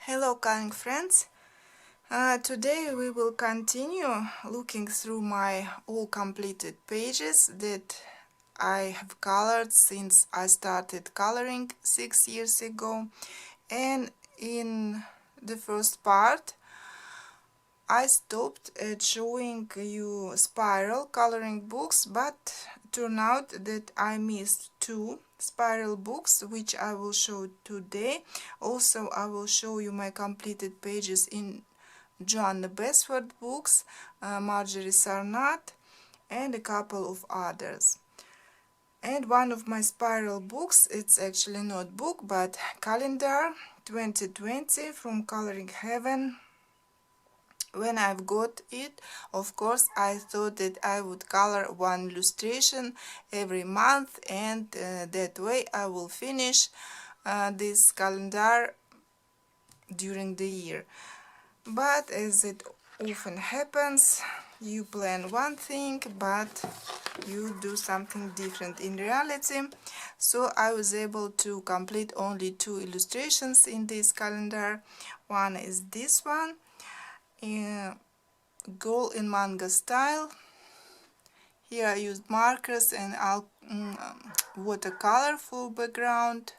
Hello coloring friends. Today we will continue looking through my all completed pages that I have colored since I started coloring 6 years ago. And in the first part I stopped at showing you spiral coloring books, but turned out that I missed two spiral books which I will show today. Also I will show you my completed pages in Johanna Basford books, Marjorie Sarnat, and a couple of others. And one of my spiral books, it's actually not book but calendar 2020 from Coloring Heaven. When I've got it, of course I thought that I would color one illustration every month, and that way I will finish this calendar during the year. But as it often happens, you plan one thing but you do something different in reality. So I was able to complete only two illustrations in this calendar. One is this one, girl in manga style. Here I used markers and watercolor for background.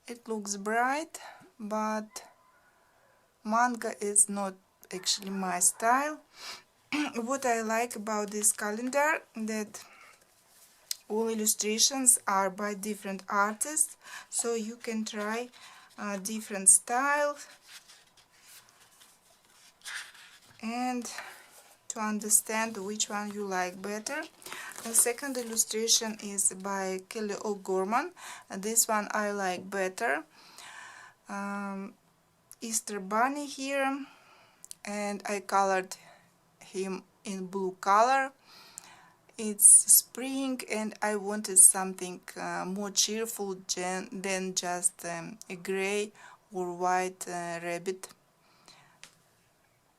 It looks bright, but manga is not actually my style. What I like about this calendar that all illustrations are by different artists, so you can try different styles and to understand which one you like better. The second illustration is by Kelly O'Gorman. This one I like better. Easter Bunny here, and I colored him in blue color. It's spring and I wanted something more cheerful than just a gray or white rabbit.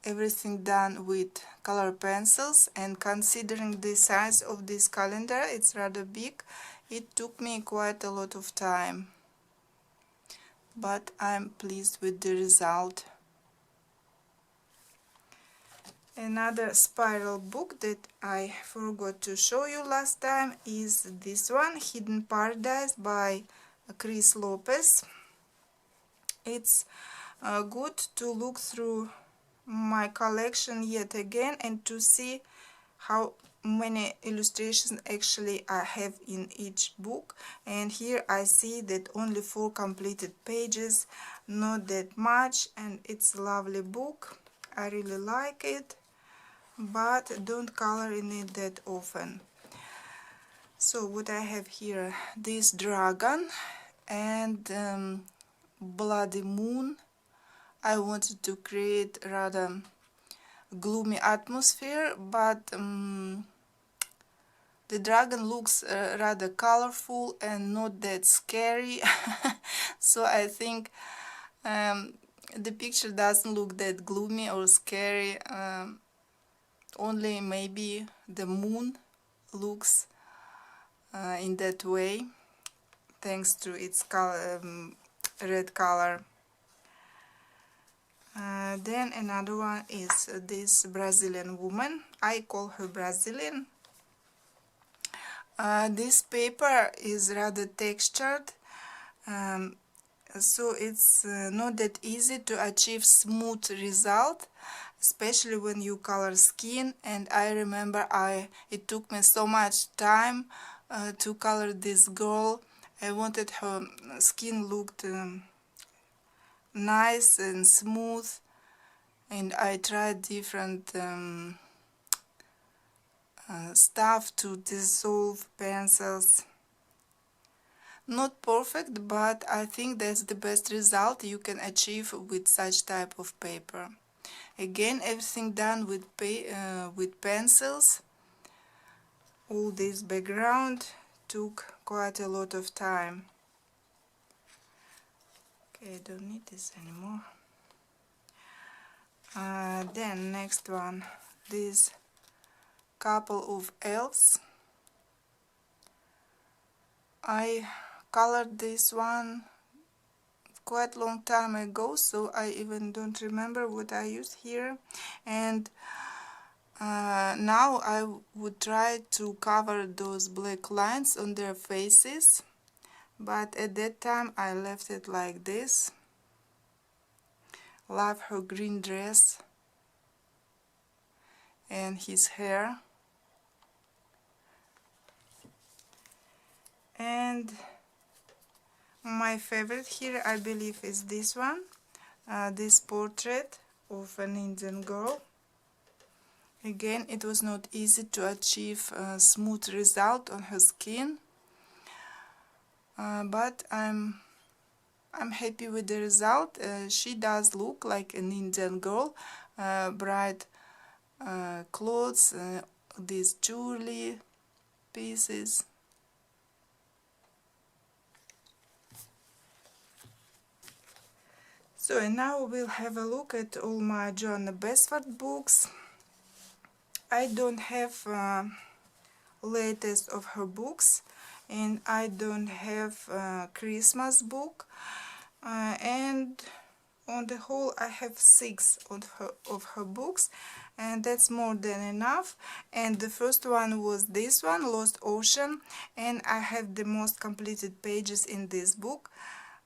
Everything done with color pencils, and considering the size of this calendar, it's rather big, it took me quite a lot of time, but I'm pleased with the result. Another spiral book that I forgot to show you last time is this one, Hidden Paradise by Cris Lopez. It's good to look through my collection yet again and to see how many illustrations actually I have in each book. And here I see that only 4 completed pages, not that much, and it's a lovely book. I really like it, but don't color in it that often. So what I have here, this dragon and bloody moon. I wanted to create rather gloomy atmosphere, but the dragon looks rather colorful and not that scary. So I think the picture doesn't look that gloomy or scary. Only maybe the moon looks in that way, thanks to its color, red color. Then another one is this Brazilian woman. I call her Brazilian. This paper is rather textured, so it's not that easy to achieve smooth result, especially when you color skin. And I remember it took me so much time to color this girl. I wanted her skin looked nice and smooth, and I tried different stuff to dissolve pencils. Not perfect, but I think that's the best result you can achieve with such type of paper. Again, everything done with pencils. All this background took quite a lot of time. Okay, I don't need this anymore. Then next one, this couple of elves. I colored this one quite long time ago, so I even don't remember what I used here. And now I would try to cover those black lines on their faces, but at that time I left it like this. Love her green dress and his hair. And my favorite here, I believe, is this one, this portrait of an Indian girl. Again, it was not easy to achieve a smooth result on her skin, but I'm happy with the result. She does look like an Indian girl, bright clothes, these jewelry pieces. So, and now we'll have a look at all my Johanna Basford books. I don't have latest of her books, and I don't have a Christmas book, and on the whole I have 6 of her books, and that's more than enough. And the first one was this one, Lost Ocean, and I have the most completed pages in this book.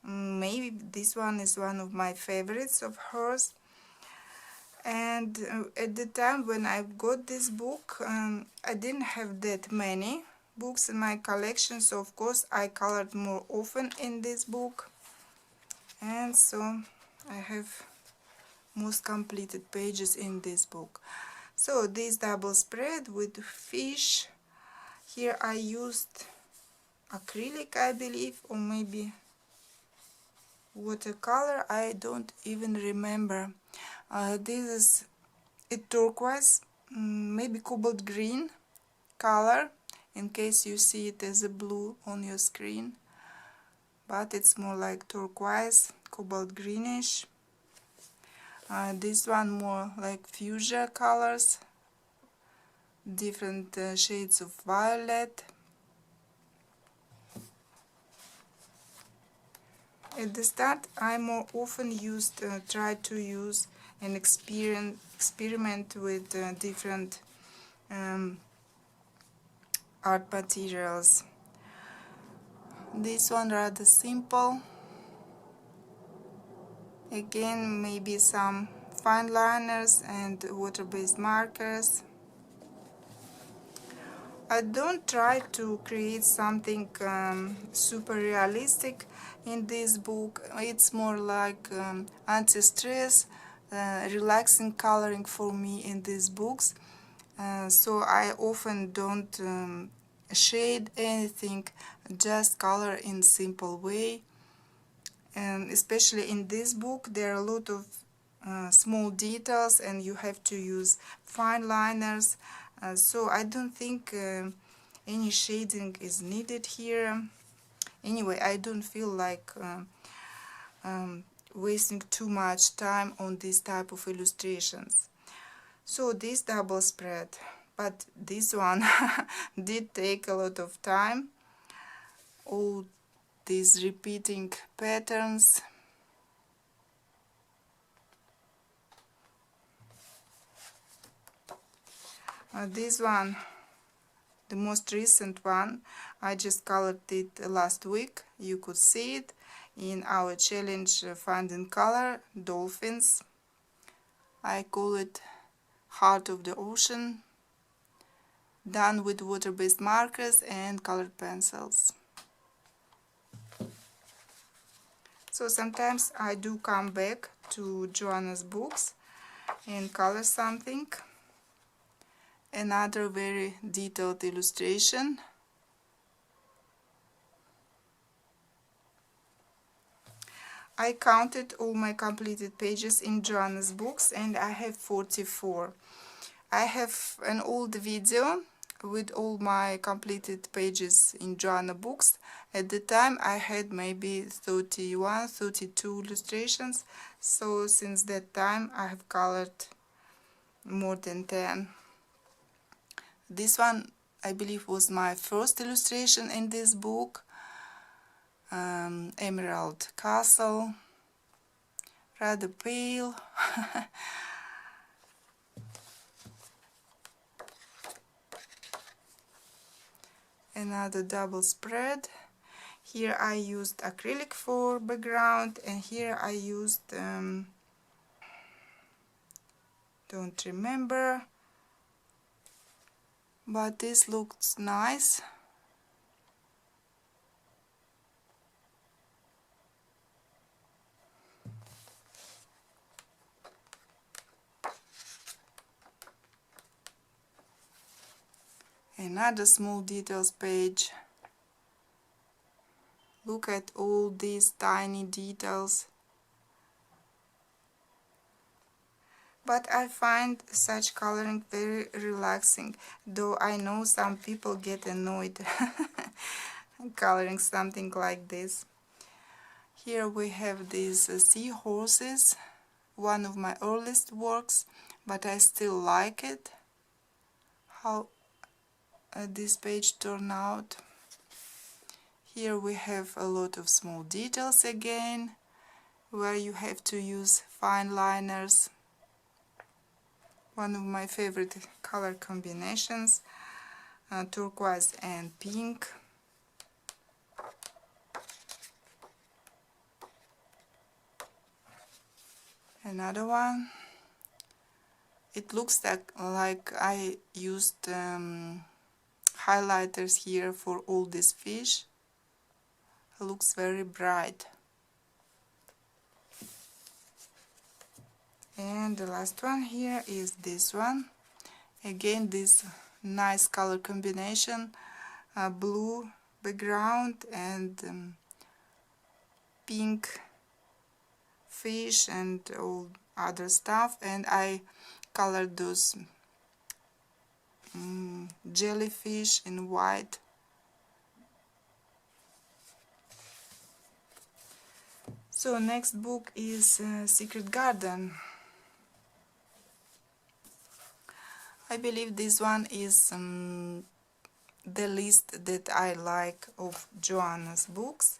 Maybe this one is one of my favorites of hers. And at the time when I got this book, I didn't have that many books in my collection, so of course I colored more often in this book, and so I have most completed pages in this book. So this double spread with fish, here I used acrylic, I believe, or maybe watercolor, I don't even remember. This is a turquoise, maybe cobalt green color, in case you see it as a blue on your screen, but it's more like turquoise, cobalt greenish. This one more like fuchsia colors, different shades of violet. At the start I more often try to use and experiment with different art materials. This one rather simple. Again, maybe some fine liners and water-based markers. I don't try to create something super realistic in this book. It's more like anti-stress, relaxing coloring for me in these books. So I often don't shade anything, just color in simple way. And especially in this book there are a lot of small details, and you have to use fine liners, so I don't think any shading is needed here. Anyway, I don't feel like wasting too much time on this type of illustrations. So this double spread, but this one did take a lot of time. All these repeating patterns. This one, the most recent one, I just colored it last week. You could see it in our challenge Finding Color Dolphins. I call it Heart of the Ocean, done with water-based markers and colored pencils. So sometimes I do come back to Johanna's books and color something. Another very detailed illustration. I counted all my completed pages in Johanna's books, and I have 44. I have an old video with all my completed pages in Johanna books. At the time I had maybe 31, 32 illustrations, so since that time I have colored more than 10. This one, I believe, was my first illustration in this book, Emerald Castle. rather pale. Another double spread. Here I used acrylic for background, and here I used don't remember, but this looks nice. Another small details page. Look at all these tiny details. But I find such coloring very relaxing, though I know some people get annoyed coloring something like this. Here we have these seahorses, one of my earliest works, but I still like it, how this page turned out. Here we have a lot of small details again, where you have to use fine liners. One of my favorite color combinations, turquoise and pink. Another one. It looks like I used highlighters here for all these fish. It looks very bright. And the last one here is this one. Again, this nice color combination, blue background and pink fish and all other stuff, and I colored those jellyfish in white. So next book is Secret Garden. I believe this one is the least that I like of Johanna's books.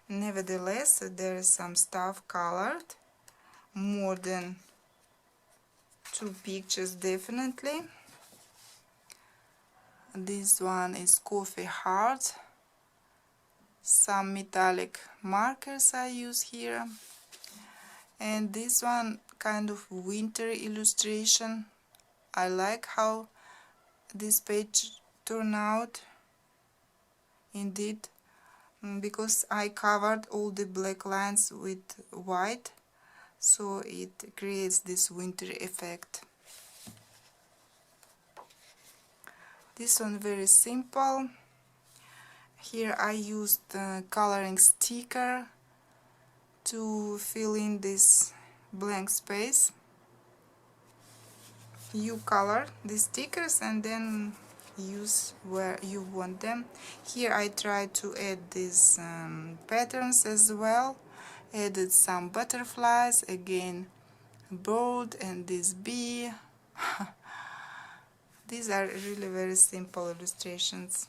Nevertheless, there is some stuff colored, more than 2 pictures definitely. This one is Coffee Heart. Some metallic markers I use here. And this one kind of winter illustration. I like how this page turned out, indeed, because I covered all the black lines with white, so it creates this winter effect. This one very simple. Here I used coloring sticker to fill in this blank space. You color the stickers and then use where you want them. Here I tried to add these patterns as well. Added some butterflies, again a bird and this bee. These are really very simple illustrations.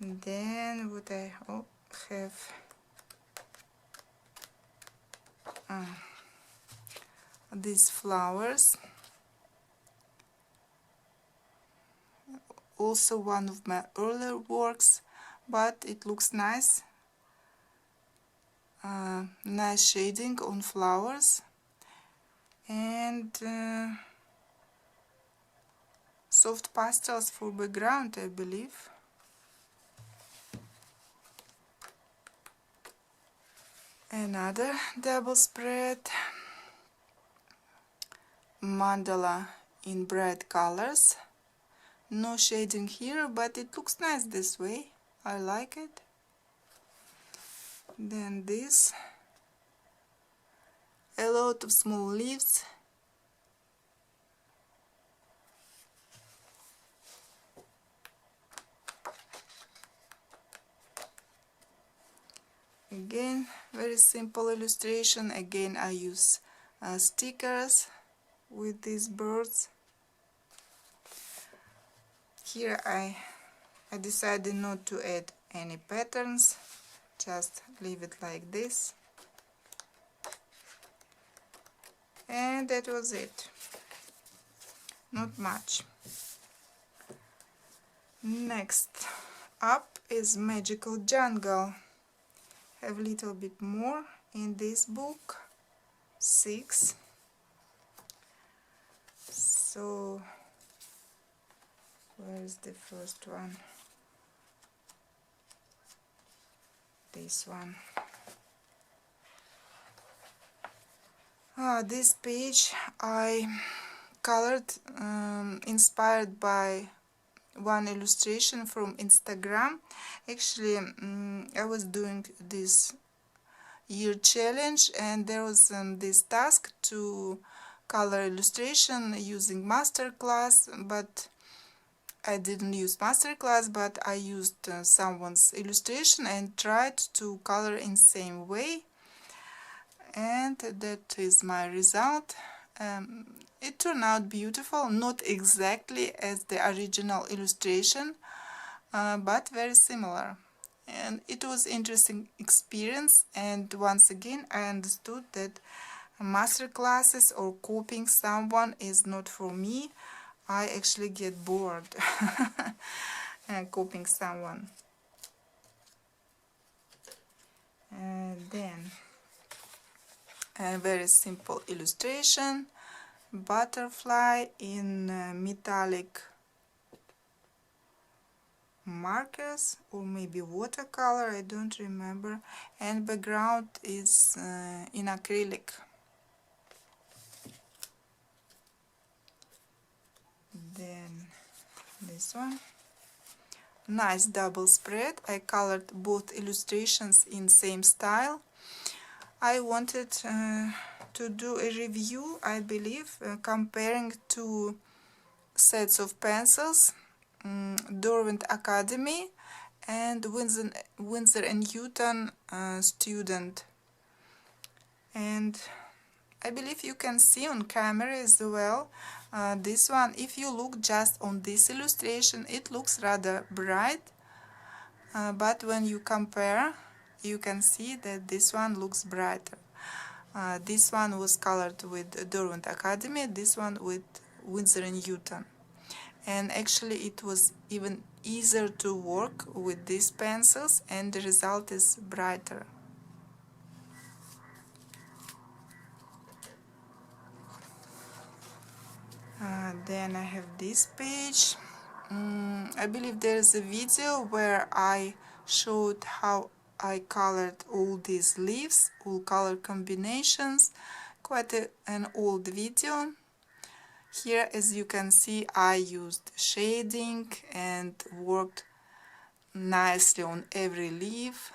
And then what I have these flowers, also one of my earlier works, but it looks nice. Nice shading on flowers and soft pastels for background, I believe. Another double spread, mandala in bright colors. No shading here, but it looks nice this way. I like it. Then this, a lot of small leaves. Again, very simple illustration. Again, I use stickers with these birds. Here I decided not to add any patterns, just leave it like this, and that was it. Not much. Next up is Magical Jungle. Have a little bit more in this book, 6. So where is the first one? This one. This page I colored inspired by one illustration from Instagram. Actually, I was doing this year challenge, and there was this task to color illustration using masterclass, but I didn't use masterclass, but I used someone's illustration and tried to color in same way, and that is my result. It turned out beautiful, not exactly as the original illustration, but very similar. And it was interesting experience, and once again I understood that master classes or copying someone is not for me. I actually get bored copying someone. And then a very simple illustration, butterfly in metallic markers or maybe watercolor, I don't remember, and background is in acrylic. Then this one, nice double spread. I colored both illustrations in same style. I wanted to do a review, I believe, comparing two sets of pencils, Derwent Academy and Winsor & Newton Student. And I believe you can see on camera as well. This one, if you look just on this illustration, it looks rather bright, but when you compare, you can see that this one looks brighter. This one was colored with Derwent Academy, this one with Winsor & Newton. And actually it was even easier to work with these pencils, and the result is brighter. Then I have this page. I believe there is a video where I showed how I colored all these leaves, all color combinations. Quite an old video. Here, as you can see, I used shading and worked nicely on every leaf.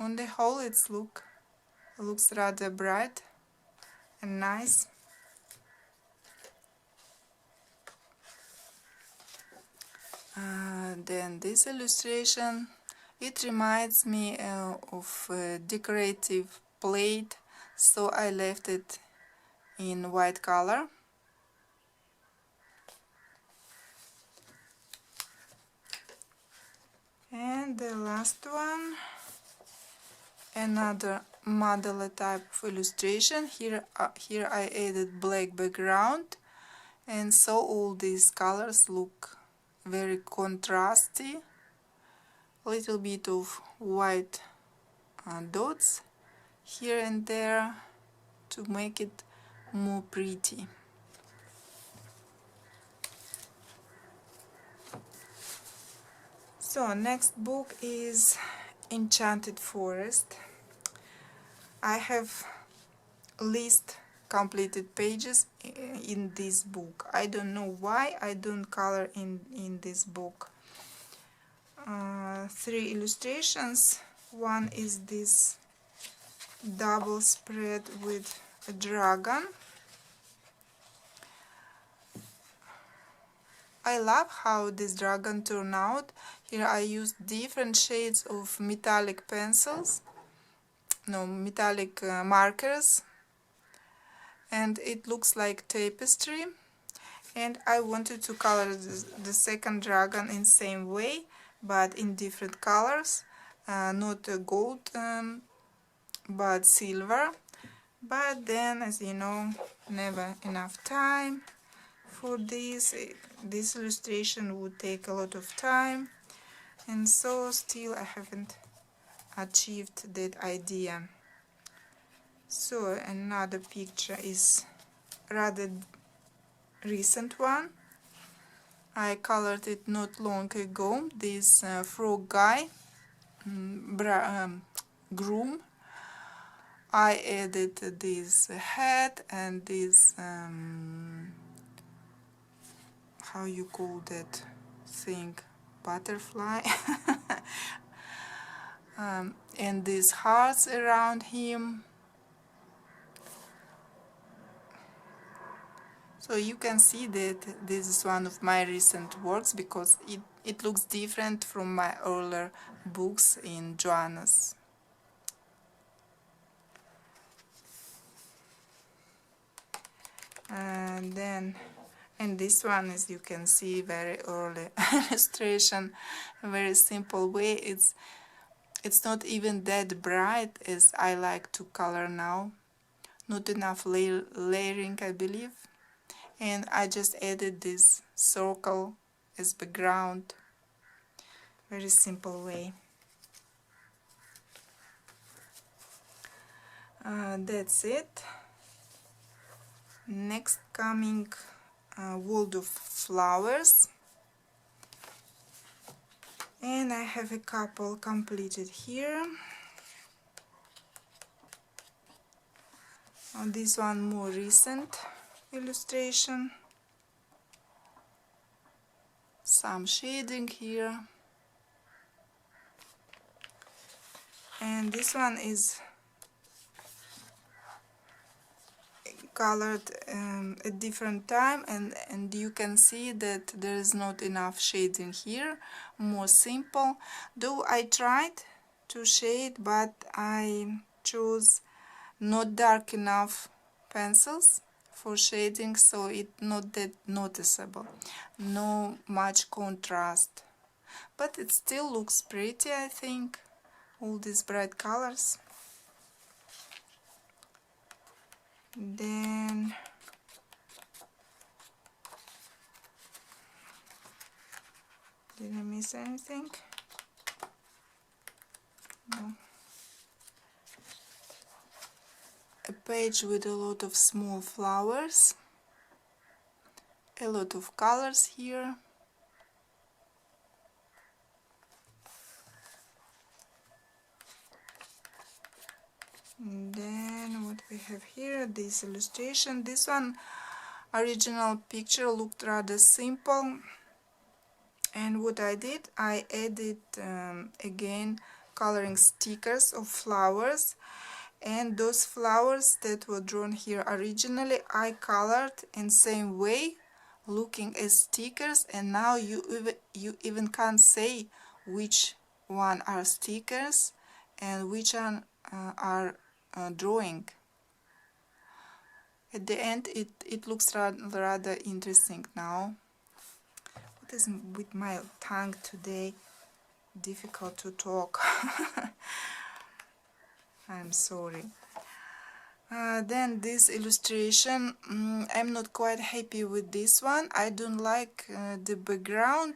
On the whole, it looks rather bright and nice. Then this illustration, it reminds me of a decorative plate, so I left it in white color. And the last one, another mandala type of illustration. Here I added black background, and so all these colors look very contrasty. A little bit of white dots here and there to make it more pretty. So next book is Enchanted Forest. I have least completed pages in this book. I don't know why I don't color in this book. 3 illustrations. One is this double spread with a dragon. I love how this dragon turned out. Here I used different shades of metallic markers, and it looks like tapestry. And I wanted to color the second dragon in same way, but in different colors, not gold, but silver. But then, as you know, never enough time for this. This illustration would take a lot of time, and so still I haven't achieved that idea. So another picture is rather recent one. I colored it not long ago. This frog guy, groom. I added this head and this how you call that thing, butterfly, and these hearts around him. So you can see that this is one of my recent works because it looks different from my earlier books in Johanna's. And this one, as you can see, very early illustration, a very simple way. It's not even that bright as I like to color now. Not enough layering, I believe. And I just added this circle as background. Very simple way. That's it. Next coming World of Flowers. And I have a couple completed here. This one more recent illustration. Some shading here. And this one is colored at different time, and you can see that there is not enough shading here, more simple. Though I tried to shade, but I chose not dark enough pencils for shading, so it's not that noticeable, no much contrast, but it still looks pretty, I think, all these bright colors. Then did I miss anything? No. A page with a lot of small flowers, a lot of colors here. And then what we have here, this illustration. This one, original picture, looked rather simple, and what I did, I added again coloring stickers of flowers, and those flowers that were drawn here originally I colored in same way, looking as stickers, and now you even can't say which one are stickers and which one are drawing. At the end it looks rather interesting now. What is with my tongue today? Difficult to talk. I'm sorry. Then this illustration, I'm not quite happy with this one. I don't like the background.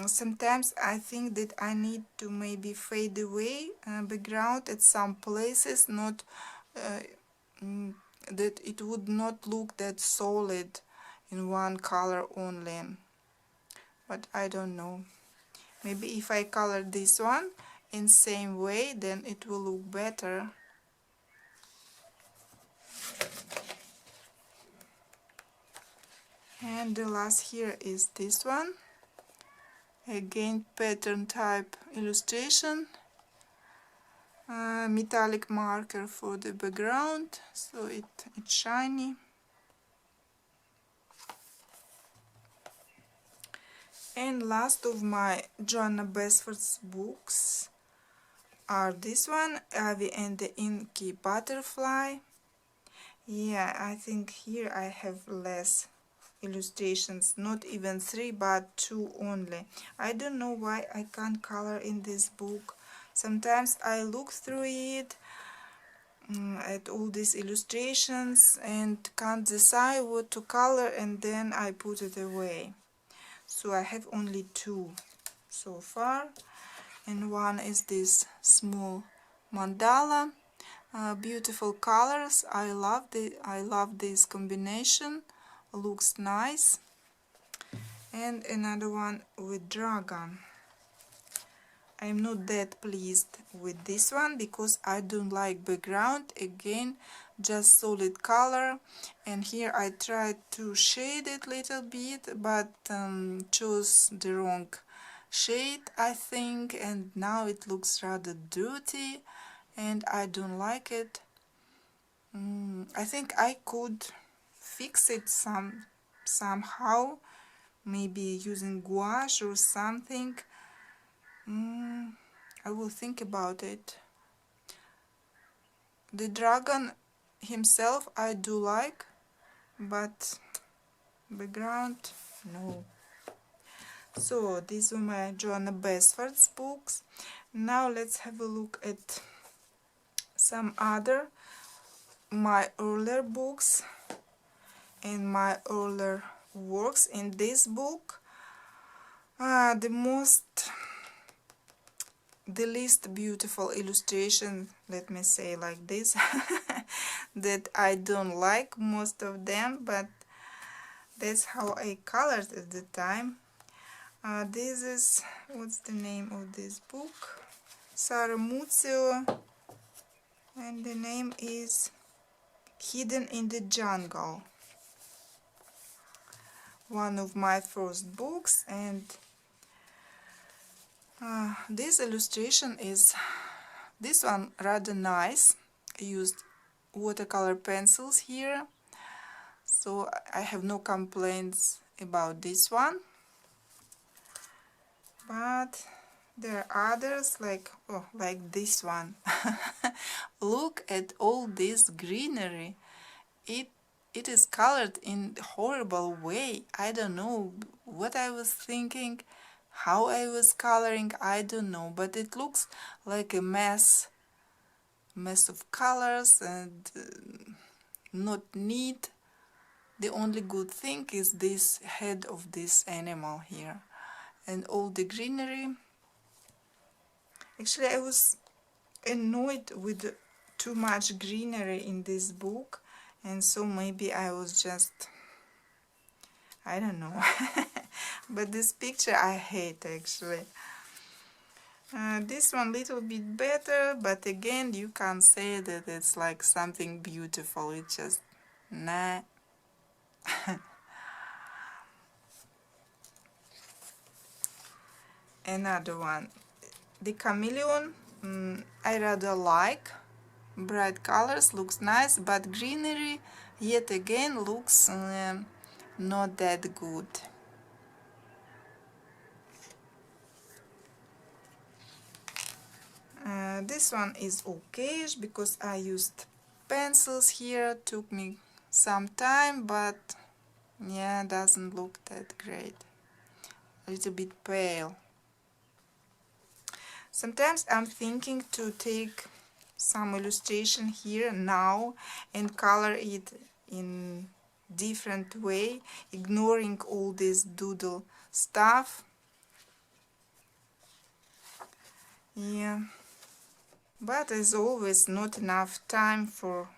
Sometimes I think that I need to maybe fade away background at some places, not that it would not look that solid in one color only. But I don't know. Maybe if I color this one in same way, then it will look better. And the last here is this one. Again, pattern type illustration. Metallic marker for the background, so it's shiny. And last of my Johanna Basford's books are this one, Avi and the Inky Butterfly. Yeah, I think here I have less illustrations, not even 3 but 2 only. I don't know why I can't color in this book. Sometimes I look through it at all these illustrations and can't decide what to color, and then I put it away. So I have only 2 so far, and one is this small mandala. Beautiful colors. I love this combination. Looks nice. And another one with dragon. I'm not that pleased with this one because I don't like background. Again, just solid color. And here I tried to shade it a little bit, but chose the wrong shade, I think, and now it looks rather dirty and I don't like it. I think I could fix it somehow, maybe using gouache or something. I will think about it. The dragon himself I do like, but background, no. So these were my Johanna Basford's books. Now let's have a look at some other my earlier books and my earlier works. In this book, the least beautiful illustration, let me say like this, that I don't like most of them, but that's how I colored at the time. This is, what's the name of this book? Sarah Muzio, and the name is Hidden in the Jungle. One of my first books, and this illustration is, this one rather nice. I used watercolor pencils here, so I have no complaints about this one. But there are others like this one. Look at all this greenery. It is colored in a horrible way. I don't know what I was thinking, how I was coloring, I don't know, but it looks like a mess of colors and not neat. The only good thing is this head of this animal here and all the greenery. Actually, I was annoyed with too much greenery in this book, and so maybe I was just, I don't know. But this picture I hate actually. This one little bit better, but again you can't say that it's like something beautiful. It's just nah. Another one, the chameleon. I rather like. Bright colors, looks nice, but greenery yet again looks not that good. This one is okay because I used pencils here. Took me some time, but yeah, doesn't look that great. A little bit pale. Sometimes I'm thinking to take some illustration here now and color it in different way, ignoring all this doodle stuff. Yeah, but as always, not enough time for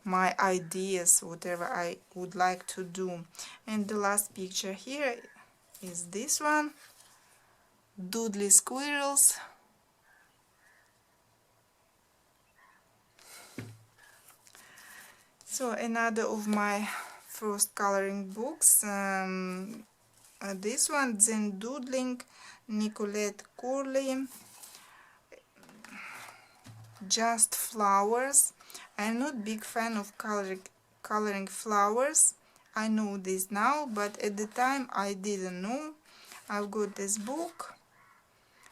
my ideas, whatever I would like to do. And the last picture here is this one, doodly squirrels. So another of my first coloring books, this one, Zen Doodling, Nicolette Corley, just flowers. I'm not big fan of coloring flowers. I know this now, but at the time I didn't know. I've got this book.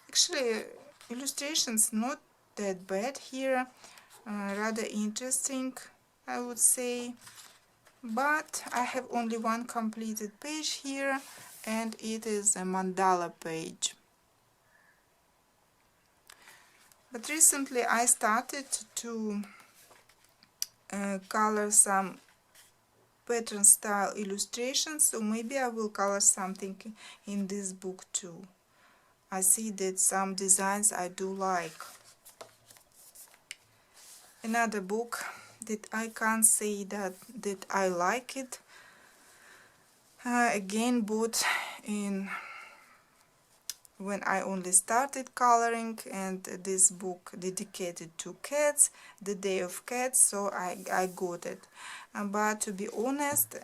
Actually, illustrations not that bad here, rather interesting, I would say. but I have only one completed page here, and it is a mandala page. But recently I started to color some pattern style illustrations, so maybe I will color something in this book too. I see that some designs I do like. Another book that I can't say that I like it. Again, bought in when I only started coloring, and this book dedicated to cats, the Day of Cats, so I got it. But to be honest,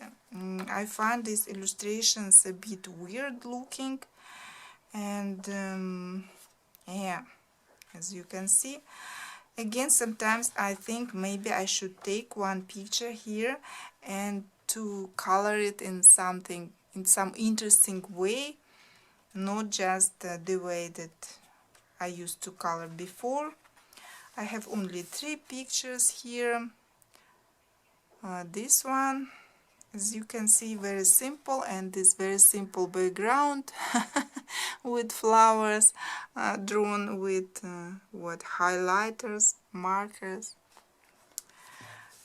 I find these illustrations a bit weird looking, and yeah, as you can see. Again, sometimes I think maybe I should take one picture here and to color it in some interesting way, not just the way that I used to color before. I have only 3 pictures here. This one, as you can see, very simple, and this very simple background with flowers drawn with highlighters, markers.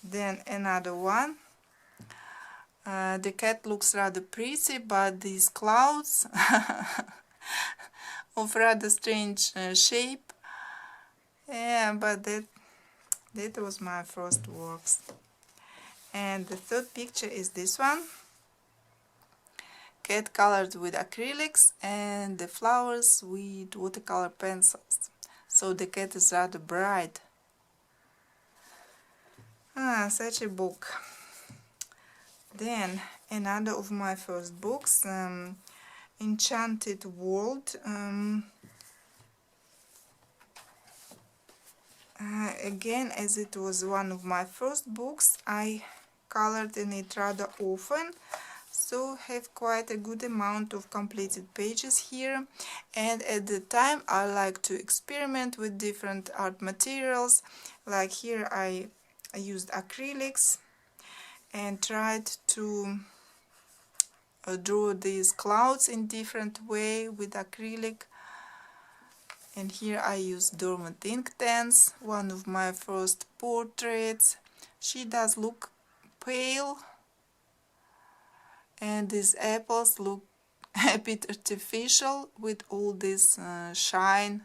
Then another one. The cat looks rather pretty, but these clouds of rather strange shape. Yeah, but that was my first works. And the third picture is this one. Cat colored with acrylics and the flowers with watercolor pencils. So the cat is rather bright. Such a book. Then another of my first books, Enchanted World. Again, as it was one of my first books, I colored in it rather often, so have quite a good amount of completed pages here. And at the time I like to experiment with different art materials. Like here I used acrylics and tried to draw these clouds in different way with acrylic. And here I use dormant ink tents, one of my first portraits. She does look pale, and these apples look a bit artificial with all this shine.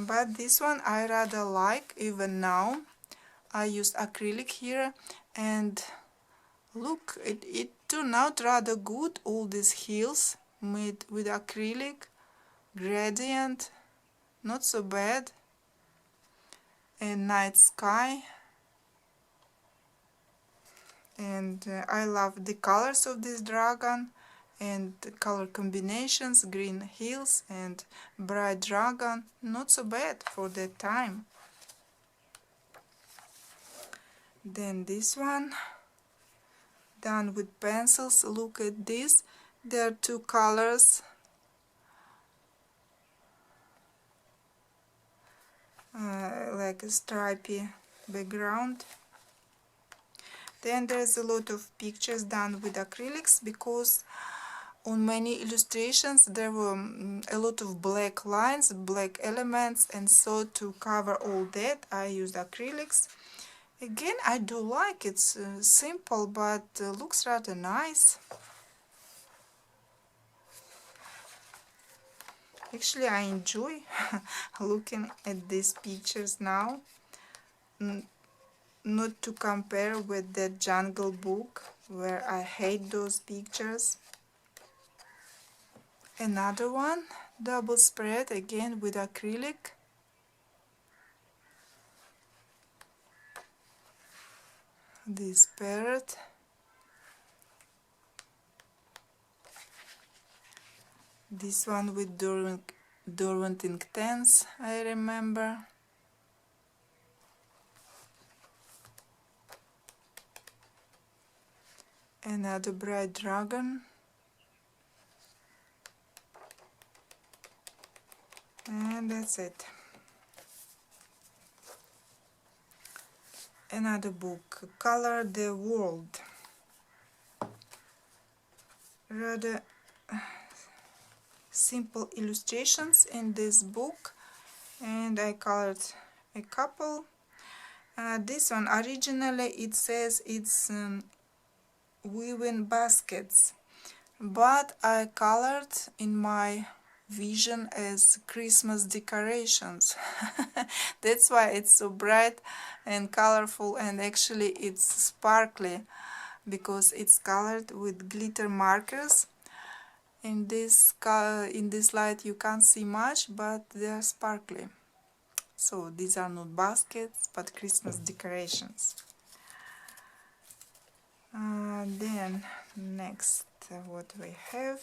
But this one I rather like even now. I used acrylic here, and look, it turned out rather good. All these hills made with acrylic, gradient, not so bad, and night sky. And I love the colors of this dragon and the color combinations, green hills and bright dragon, not so bad for that time. Then this one, done with pencils. Look at this, there are 2 colors, like a stripy background. Then there's a lot of pictures done with acrylics, because on many illustrations there were a lot of black lines, black elements, and so to cover all that I used acrylics. Again, I do like it. It's simple, but looks rather nice. Actually, I enjoy looking at these pictures now. Not to compare with that Jungle Book, where I hate those pictures. Another one, double spread, again with acrylic. This parrot. This one with dormant ink tents, I remember. Another bright dragon. And that's it. Another book, Color the World. Rather simple illustrations in this book, and I colored a couple. This one, originally it says it's woven baskets, but I colored in my vision as Christmas decorations. That's why it's so bright and colorful, and actually it's sparkly because it's colored with glitter markers. In this light you can't see much, but they are sparkly. So these are not baskets but Christmas decorations. Then next, what we have,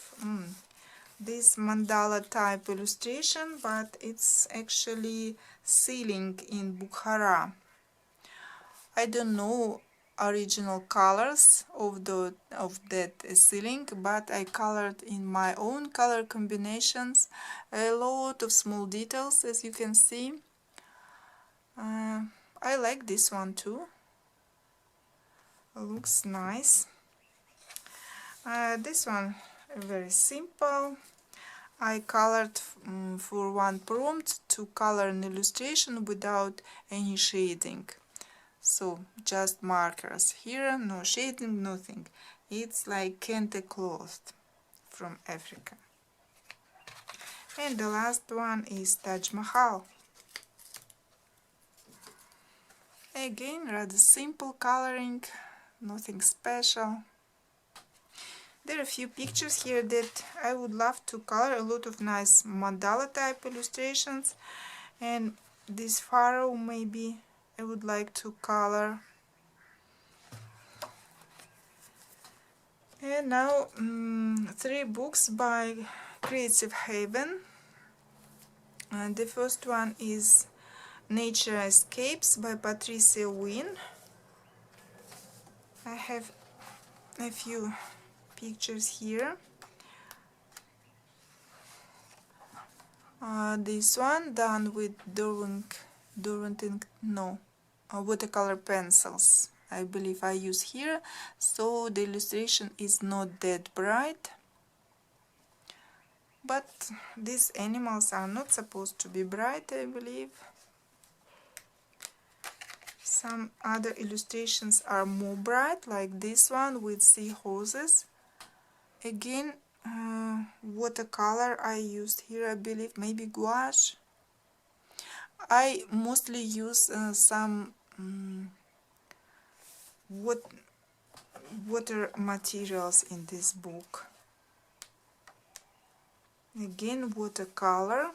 this mandala type illustration, but it's actually sealing in Bukhara. I don't know original colors of that sealing, but I colored in my own color combinations a lot of small details, as you can see. I like this one too. Looks nice. This one very simple. I colored for one prompt to color an illustration without any shading. So just markers here, no shading, nothing. It's like kente cloth from Africa. And the last one is Taj Mahal. Again, rather simple coloring, nothing special. There are a few pictures here that I would love to color, a lot of nice mandala type illustrations, and this pharaoh maybe I would like to color. And now 3 books by Creative Haven. The first one is Nature Escapes by Patricia Wynne. I have a few pictures here. This one done with watercolor pencils. I believe I use here, so the illustration is not that bright. But these animals are not supposed to be bright, I believe. Some other illustrations are more bright, like this one with seahorses. Again, watercolor I used here, I believe, maybe gouache. I mostly use some water materials in this book. Again, watercolor,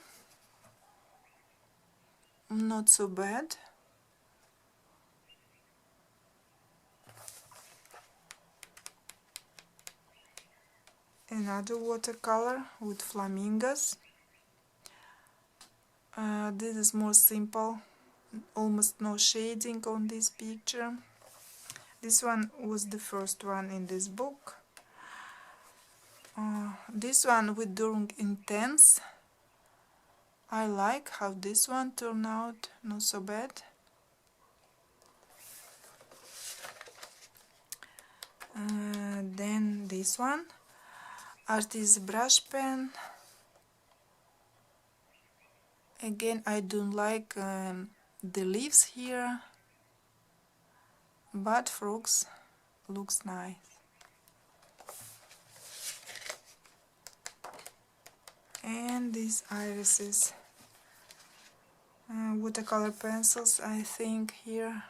not so bad. Another watercolor with flamingos. This is more simple, almost no shading on this picture. This one was the first one in this book. This one with During Intense. I like how this one turned out, not so bad. Then this one, Artist Brush Pen. Again, I don't like the leaves here, but frogs looks nice. And these irises, watercolor pencils, I think, here.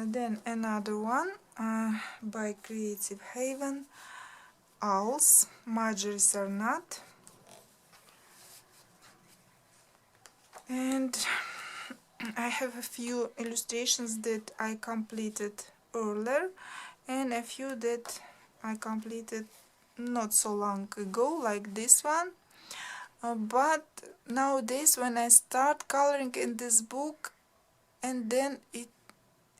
Then another one by Creative Haven, Owls, Marjorie's are not. And I have a few illustrations that I completed earlier, and a few that I completed not so long ago, like this one. But nowadays when I start coloring in this book, and then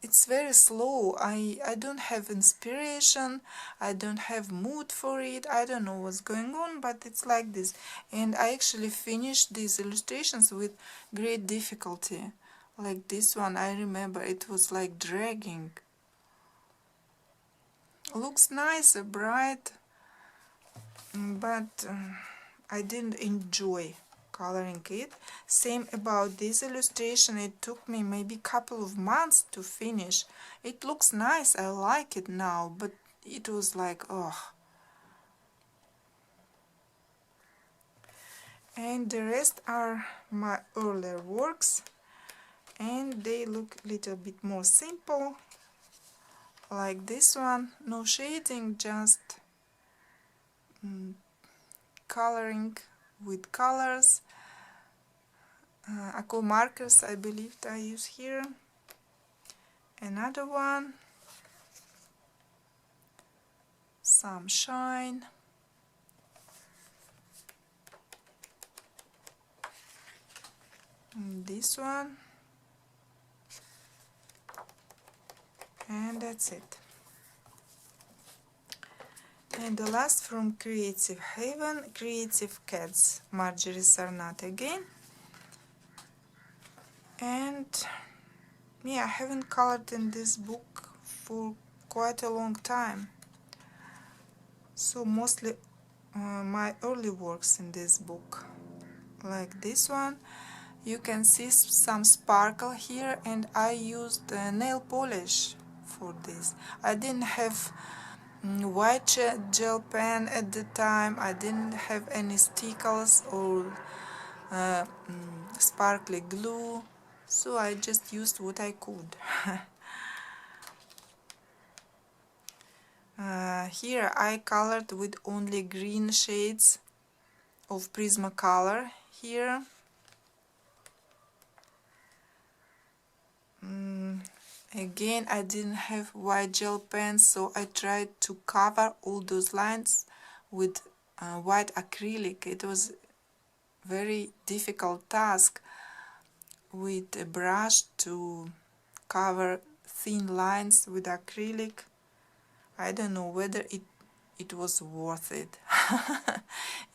it's very slow. I don't have inspiration, I don't have mood for it, I don't know what's going on, but it's like this. And I actually finished these illustrations with great difficulty. Like this one, I remember it was like dragging. Looks nice, bright, but I didn't enjoy coloring it. Same about this illustration, it took me maybe couple of months to finish. It looks nice, I like it now, but it was like, oh. And the rest are my earlier works, and they look a little bit more simple, like this one. No shading, just coloring with colors. Aqua markers, I believe I use here. Another one, some shine. And this one. And that's it. And the last from Creative Haven, Creative Cats, Marjorie Sarnat again. And yeah, I haven't colored in this book for quite a long time. So mostly my early works in this book, like this one. You can see some sparkle here, and I used nail polish for this. I didn't have white gel pen at the time, I didn't have any stickers or sparkly glue, so I just used what I could. Here I colored with only green shades of Prismacolor here. Again, I didn't have white gel pens, so I tried to cover all those lines with white acrylic. It was very difficult task with a brush to cover thin lines with acrylic. I don't know whether it was worth it.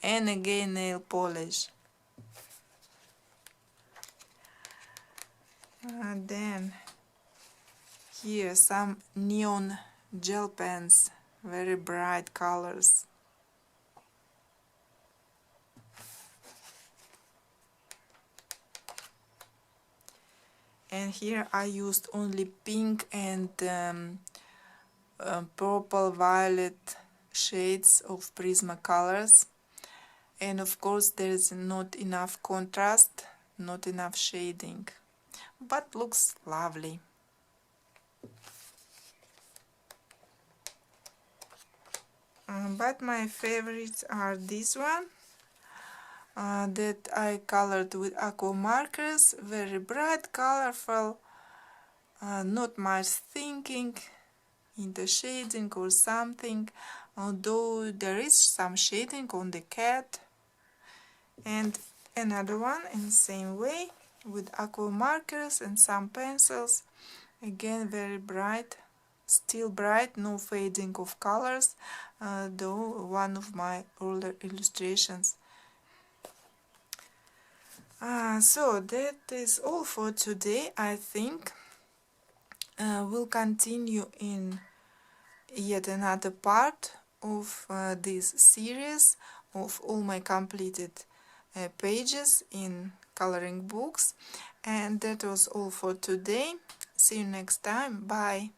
And again, nail polish. Then here some neon gel pens, very bright colors. And here I used only pink and purple violet shades of Prismacolors, and of course there is not enough contrast, not enough shading, but looks lovely. But my favorites are this one that I colored with aqua markers, very bright, colorful, not much thinking in the shading or something, although there is some shading on the cat. And another one in the same way with aqua markers and some pencils, again very bright, still bright, no fading of colors, though one of my older illustrations. So that is all for today. I think we'll continue in yet another part of this series of all my completed pages in coloring books. And that was all for today. See you next time. Bye.